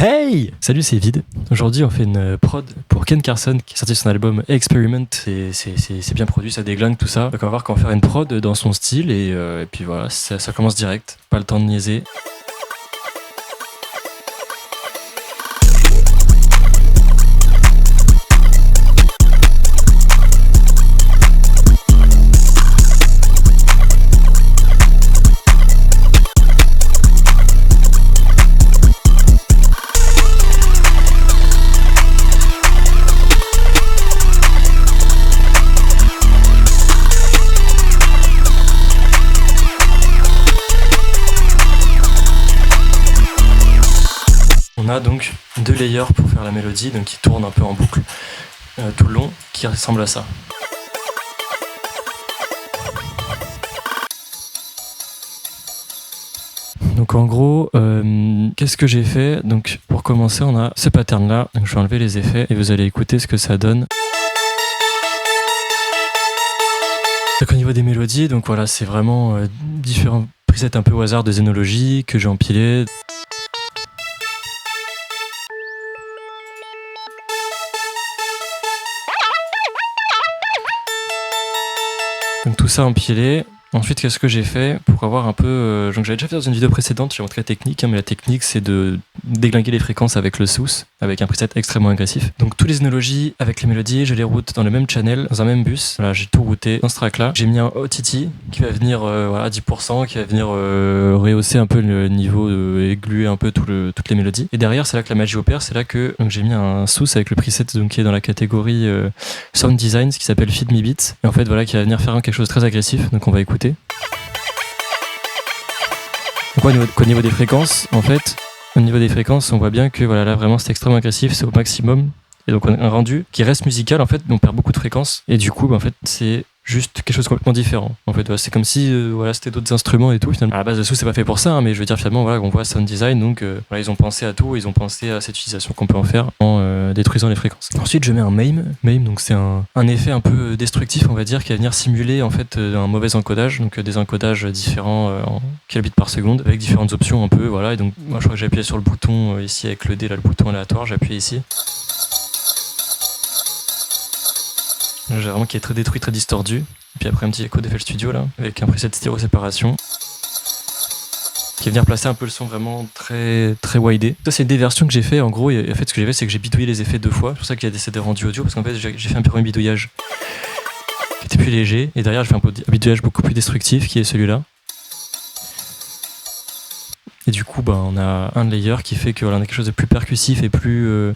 Hey! Salut, c'est Vide. Aujourd'hui, on fait une prod pour Ken Carson qui a sorti son album Experiment. C'est bien produit, ça déglingue tout ça. Donc on va voir qu'on va faire une prod dans son style et puis voilà, ça commence direct. Pas le temps de niaiser. On a donc deux layers pour faire la mélodie, donc qui tournent un peu en boucle tout le long, qui ressemble à ça. Donc en gros, qu'est-ce que j'ai fait? Donc pour commencer, on a ce pattern là, donc je vais enlever les effets et vous allez écouter ce que ça donne. Donc au niveau des mélodies, donc voilà, c'est vraiment différents presets un peu au hasard de Xénologie que j'ai empilés. Donc tout ça empilé. Ensuite, qu'est-ce que j'ai fait pour avoir un peu... donc j'avais déjà fait dans une vidéo précédente, j'ai montré la technique, mais la technique c'est de déglinguer les fréquences avec le sous, avec un preset extrêmement agressif. Donc tous les Xénologies avec les mélodies, je les route dans le même channel, dans un même bus. Voilà, j'ai tout routé dans ce track là. J'ai mis un OTT qui va venir à 10%, qui va venir rehausser un peu le niveau, aiguiller un peu toutes les mélodies. Et derrière, c'est là que la magie opère, c'est là que donc, j'ai mis un sous avec le preset donc, qui est dans la catégorie Sound Design, qui s'appelle Feed Me Beats. Et en fait, voilà, qui va venir faire quelque chose de très agressif, donc on va écouter. Donc au niveau des fréquences, en fait, au niveau des fréquences, on voit bien que voilà, là vraiment c'est extrêmement agressif, c'est au maximum. Et donc on a un rendu qui reste musical en fait, mais on perd beaucoup de fréquences. Et du coup, en fait, c'est juste quelque chose de complètement différent. En fait, c'est comme si voilà, c'était d'autres instruments et tout. Finalement, à la base, le sous c'est pas fait pour ça, hein, mais je veux dire finalement, voilà, on voit Sound Design, donc voilà, ils ont pensé à tout, ils ont pensé à cette utilisation qu'on peut en faire en détruisant les fréquences. Ensuite, je mets un MAME. MAME, donc c'est un effet un peu destructif, on va dire, qui va venir simuler en fait un mauvais encodage, donc des encodages différents en kilobits par seconde, avec différentes options un peu, voilà. Et donc, moi, je crois que j'ai appuyé sur le bouton ici avec le D, là, le bouton aléatoire, j'ai appuyé ici. J'ai vraiment qui est très détruit, très distordu. Et puis après un petit écho d'FL Studio là, avec un preset stéréo séparation, qui va venir placer un peu le son vraiment très très widé. Ça c'est des versions que j'ai fait en gros. Et en fait ce que j'ai fait c'est que j'ai bidouillé les effets deux fois. C'est pour ça qu'il y a des rendus audio, parce qu'en fait j'ai fait un premier bidouillage qui était plus léger. Et derrière j'ai fait un bidouillage beaucoup plus destructif qui est celui-là. Et du coup, on a un layer qui fait que voilà, on a quelque chose de plus percussif et plus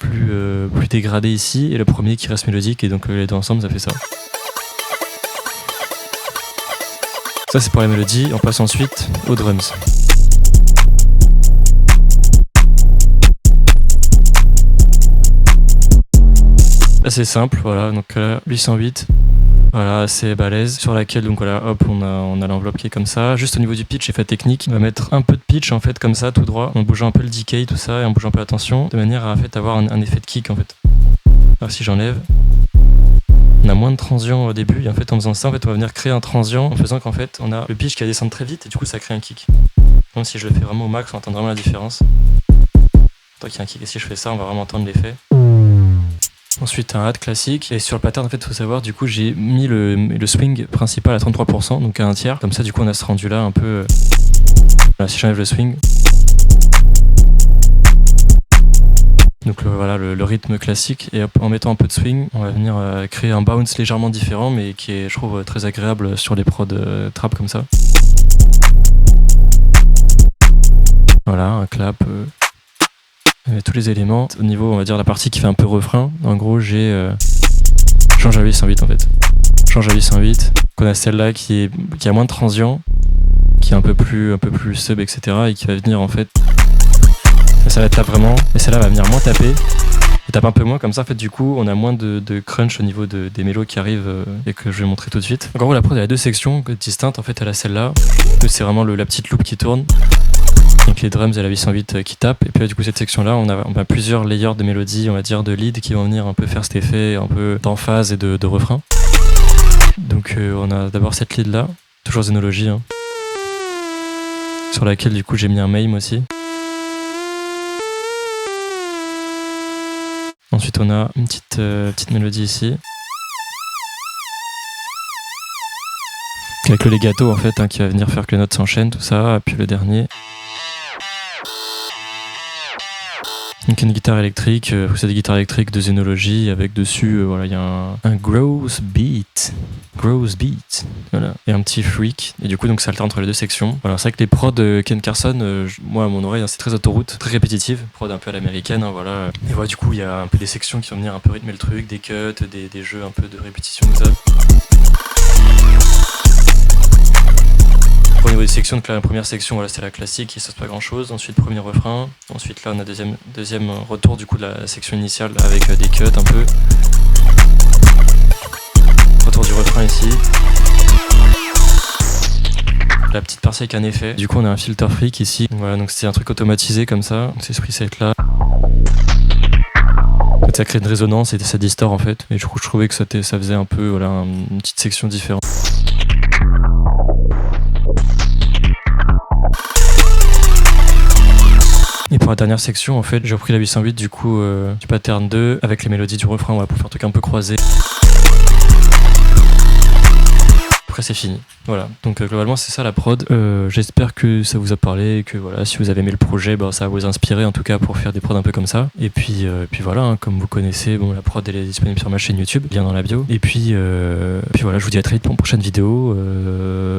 dégradé ici, et le premier qui reste mélodique, et donc les deux ensemble, ça fait ça. Ça, c'est pour la mélodie. On passe ensuite aux drums. Là, c'est simple, voilà. Donc là, 808. Voilà, c'est balèze, sur laquelle donc voilà, hop, on a l'enveloppe qui est comme ça. Juste au niveau du pitch, j'ai fait technique. On va mettre un peu de pitch en fait comme ça, tout droit, en bougeant un peu le decay, tout ça, et en bougeant un peu la tension, de manière à en fait avoir un effet de kick en fait. Alors si j'enlève, on a moins de transient au début, et en fait en faisant ça, en fait, on va venir créer un transient en faisant qu'en fait on a le pitch qui va descendre très vite, et du coup ça crée un kick. Donc si je le fais vraiment au max, on entend vraiment la différence. Donc il y a un kick, et si je fais ça, on va vraiment entendre l'effet. Ensuite un add classique, et sur le pattern en fait il faut savoir, du coup j'ai mis le swing principal à 33%, donc à un tiers, comme ça du coup on a ce rendu là un peu, voilà, si j'enlève le swing, donc voilà le rythme classique, et hop, en mettant un peu de swing on va venir créer un bounce légèrement différent, mais qui est je trouve très agréable sur les prods trap comme ça. Voilà, un clap, tous les éléments. Au niveau, on va dire, la partie qui fait un peu refrain, en gros, j'ai change à 808 en fait. Change à 808. On a celle-là qui a moins de transient, qui est un peu plus sub, etc. et qui va venir en fait. Ça va taper vraiment, et celle-là va venir moins taper. Elle tape un peu moins, comme ça, en fait, du coup, on a moins de crunch au niveau des mélos qui arrivent et que je vais montrer tout de suite. Donc, en gros, la prod, elle a deux sections distinctes. En fait, elle a celle-là, c'est vraiment la petite loupe qui tourne. Donc les drums à la 808 qui tapent, et puis là, du coup cette section là on a plusieurs layers de mélodies, on va dire de lead, qui vont venir un peu faire cet effet un peu d'emphase et de refrain. Donc on a d'abord cette lead là, toujours Xénologie, hein, sur laquelle du coup j'ai mis un MAME aussi. Ensuite, on a une petite mélodie ici. Avec le legato en fait, qui va venir faire que les notes s'enchaînent, tout ça. Et puis le dernier. Donc une guitare électrique, c'est des guitares électriques de Xénologie avec dessus, voilà, il y a un gross beat, voilà, et un petit freak. Et du coup, donc ça alterne entre les deux sections. Voilà, c'est vrai que les prods de Ken Carson, moi à mon oreille, c'est très autoroute, très répétitive, prod un peu à l'américaine, voilà. Et voilà, du coup, il y a un peu des sections qui vont venir un peu rythmer le truc, des cuts, des jeux un peu de répétition comme ça. Au niveau des sections, donc là, la première section, voilà, c'était la classique, il ne se passe pas grand chose. Ensuite, premier refrain. Ensuite, là, on a deuxième retour du coup de la section initiale avec des cuts un peu. Retour du refrain ici. La petite partie avec un effet. Du coup, on a un filter freak ici. Voilà, donc c'est un truc automatisé comme ça. Donc, c'est ce preset là. Ça crée une résonance et ça distord en fait. Et du coup, je trouvais que ça faisait un peu, voilà, une petite section différente. Et pour la dernière section, en fait, j'ai repris la 808 du coup du pattern 2 avec les mélodies du refrain, pour faire un truc un peu croisé. Après c'est fini. Voilà. Donc globalement c'est ça la prod. J'espère que ça vous a parlé et que voilà, si vous avez aimé le projet, ça va vous inspirer en tout cas pour faire des prods un peu comme ça. Et puis voilà, comme vous connaissez, la prod elle est disponible sur ma chaîne YouTube, lien dans la bio. Et puis voilà, je vous dis à très vite pour une prochaine vidéo.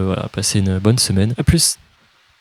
Voilà, passez une bonne semaine. À plus.